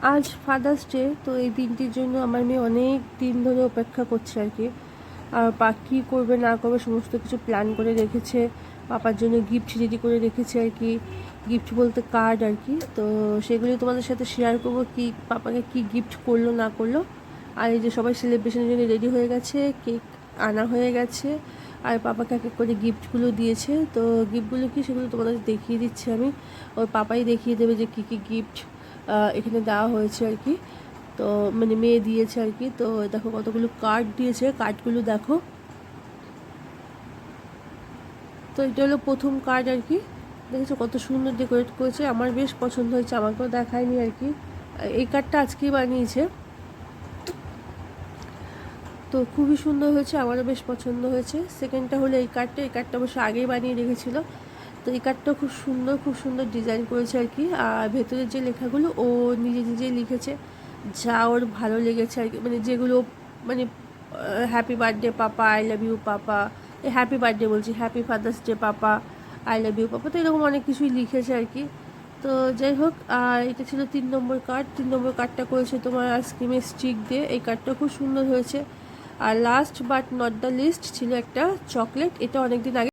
আজ father's day, তো এই দিনটির জন্য আমার মেয়ে অনেক দিন ধরে অপেক্ষা করছে আর কি। আর কী করবে না করবে সমস্ত কিছু প্ল্যান করে রেখেছে, পাপার জন্য গিফট রেডি করে রেখেছে আর কি। গিফট বলতে কার্ড আর কি। তো সেগুলি তোমাদের সাথে শেয়ার করবো, কি পাপাকে কি গিফট করলো না করলো। আর এই যে সবাই সেলিব্রেশনের জন্য রেডি হয়ে গেছে, কেক আনা হয়ে গেছে, আর পাপাকে এক এক করে গিফটগুলো দিয়েছে। তো গিফটগুলো কি সেগুলো তোমাদের দেখিয়ে দিচ্ছি আমি। ওর পাপাই দেখিয়ে দেবে যে কী কী গিফট এখানে দেওয়া হয়েছে আর কি। তো মানে মেয়ে দিয়েছে আর কি। তো দেখো কতগুলো কার্ড দিয়েছে, কার্ডগুলো দেখো। তো এটা হলো প্রথম কার্ড আর কি। দেখেছো কত সুন্দর ডেকোরেট করেছে, আমার বেশ পছন্দ হয়েছে, আমাকেও দেখায়নি আর কি। এই কার্ডটা আজকেই বানিয়েছে, তো খুবই সুন্দর হয়েছে, আমারও বেশ পছন্দ হয়েছে। সেকেন্ডটা হলো এই কার্ডটা, এই কার্ডটা অবশ্য আগেই বানিয়ে রেখেছিল। তো এই কার্ডটা খুব সুন্দর, খুব সুন্দর ডিজাইন করেছে আর কি। আর ভেতরের যে লেখাগুলো ও নিজে নিজেই লিখেছে, যা ওর ভালো লেগেছে আর কি। মানে যেগুলো মানে happy birthday papa, I love you papa, happy birthday বলছি, happy father's day papa, I love you papa, তো এরকম অনেক কিছুই লিখেছে আর কি। তো যাই হোক, আর এটা ছিল 3 নম্বর কার্ড। 3 নম্বর কার্ডটা করেছে তোমার আইসক্রিমের স্টিক দিয়ে, এই কার্ডটা খুব সুন্দর হয়েছে। আর last but not the least ছিল একটা চকলেট, এটা অনেকদিন আগে